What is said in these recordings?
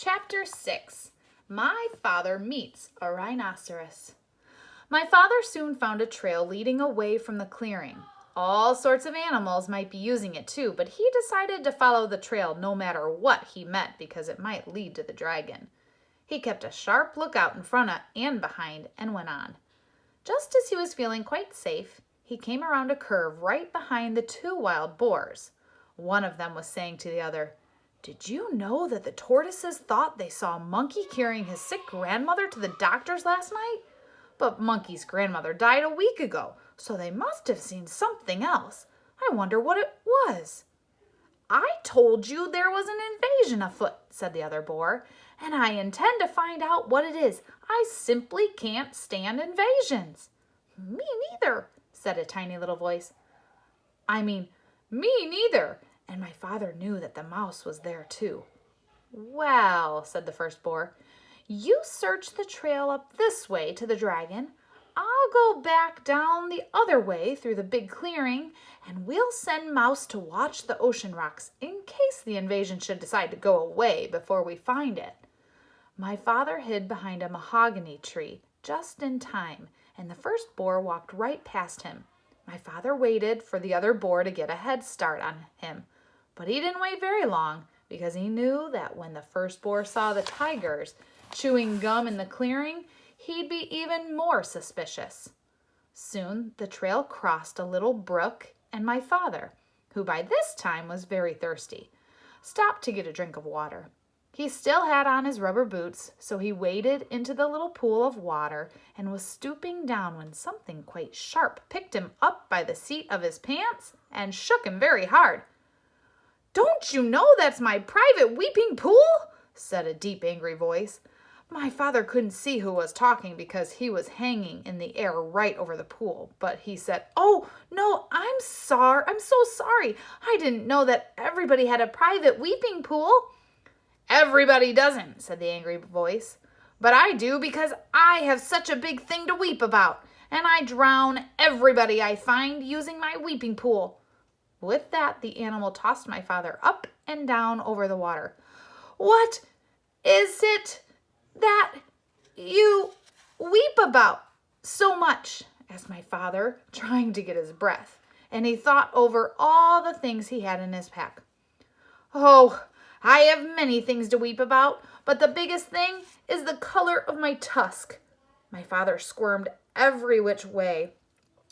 Chapter 6. My Father Meets a Rhinoceros. My father soon found a trail leading away from the clearing. All sorts of animals might be using it too, but he decided to follow the trail no matter what he met because it might lead to the dragon. He kept a sharp lookout in front and behind and went on. Just as he was feeling quite safe, he came around a curve right behind the two wild boars. One of them was saying to the other, "Did you know that the tortoises thought they saw Monkey carrying his sick grandmother to the doctor's last night? But Monkey's grandmother died a week ago, so they must have seen something else. I wonder what it was." "I told you there was an invasion afoot," said the other boar, "and I intend to find out what it is. I simply can't stand invasions." "Me neither," said a tiny little voice. Me neither." And my father knew that the mouse was there too. "Well," said the first boar, "you search the trail up this way to the dragon. I'll go back down the other way through the big clearing, and we'll send Mouse to watch the ocean rocks in case the invasion should decide to go away before we find it." My father hid behind a mahogany tree just in time, and the first boar walked right past him. My father waited for the other boar to get a head start on him, but he didn't wait very long because he knew that when the first boar saw the tigers chewing gum in the clearing, he'd be even more suspicious. Soon the trail crossed a little brook, and my father, who by this time was very thirsty, stopped to get a drink of water. He still had on his rubber boots, so he waded into the little pool of water and was stooping down when something quite sharp picked him up by the seat of his pants and shook him very hard. "Don't you know that's my private weeping pool?" said a deep, angry voice. My father couldn't see who was talking because he was hanging in the air right over the pool, but he said, "Oh, no, I'm so sorry. I didn't know that everybody had a private weeping pool." "Everybody doesn't," said the angry voice, "but I do because I have such a big thing to weep about, and I drown everybody I find using my weeping pool." With that, the animal tossed my father up and down over the water. "What is it that you weep about so much?" asked my father, trying to get his breath, and he thought over all the things he had in his pack. "Oh, I have many things to weep about, but the biggest thing is the color of my tusk." My father squirmed every which way,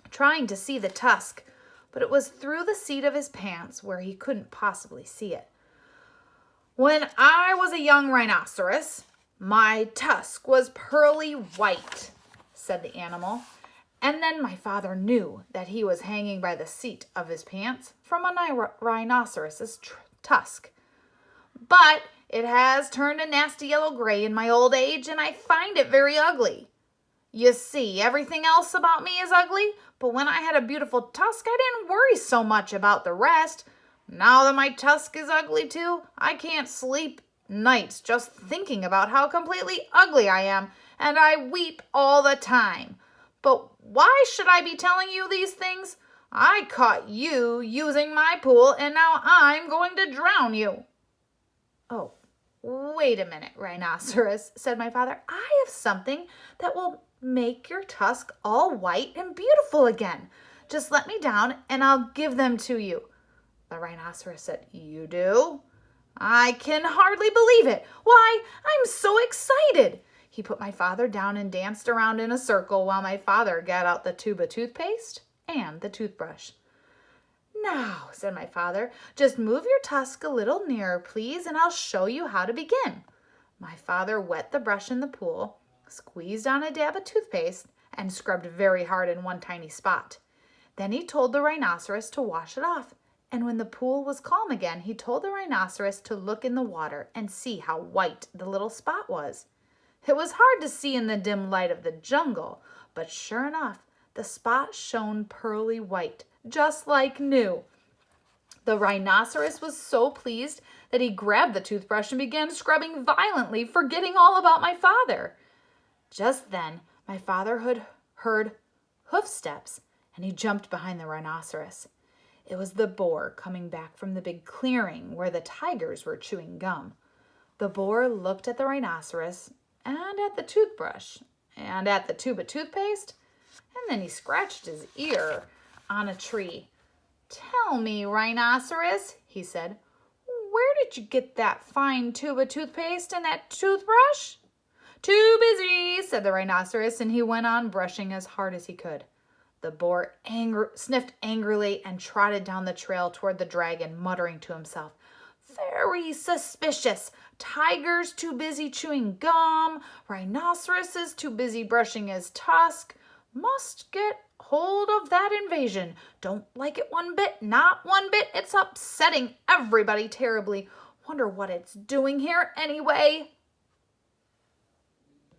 trying to see the tusk, but it was through the seat of his pants where he couldn't possibly see it. "When I was a young rhinoceros, my tusk was pearly white," said the animal. And then my father knew that he was hanging by the seat of his pants from a rhinoceros's tusk. "But it has turned a nasty yellow gray in my old age, and I find it very ugly. You see, everything else about me is ugly, but when I had a beautiful tusk, I didn't worry so much about the rest. Now that my tusk is ugly too, I can't sleep nights just thinking about how completely ugly I am, and I weep all the time. But why should I be telling you these things? I caught you using my pool, and now I'm going to drown you." "Oh, wait a minute, Rhinoceros," said my father. "I have something that will make your tusk all white and beautiful again. Just let me down and I'll give them to you." The rhinoceros said, "You do? I can hardly believe it. Why, I'm so excited." He put my father down and danced around in a circle while my father got out the tube of toothpaste and the toothbrush. "Now," said my father, "just move your tusk a little nearer, please, and I'll show you how to begin." My father wet the brush in the pool, squeezed on a dab of toothpaste, and scrubbed very hard in one tiny spot. Then he told the rhinoceros to wash it off, and when the pool was calm again, he told the rhinoceros to look in the water and see how white the little spot was. It was hard to see in the dim light of the jungle, but sure enough, the spot shone pearly white, just like new. The rhinoceros was so pleased that he grabbed the toothbrush and began scrubbing violently, forgetting all about my father. Just then, my father heard hoof steps, and he jumped behind the rhinoceros. It was the boar coming back from the big clearing where the tigers were chewing gum. The boar looked at the rhinoceros and at the toothbrush and at the tube of toothpaste, and then he scratched his ear on a tree. "Tell me, rhinoceros," he said, "where did you get that fine tube of toothpaste and that toothbrush?" "Too busy," said the rhinoceros, and he went on brushing as hard as he could. The boar sniffed angrily and trotted down the trail toward the dragon, muttering to himself, "Very suspicious. Tiger's too busy chewing gum. Rhinoceros is too busy brushing his tusk. Must get hold of that invasion. Don't like it one bit, not one bit. It's upsetting everybody terribly. Wonder what it's doing here anyway."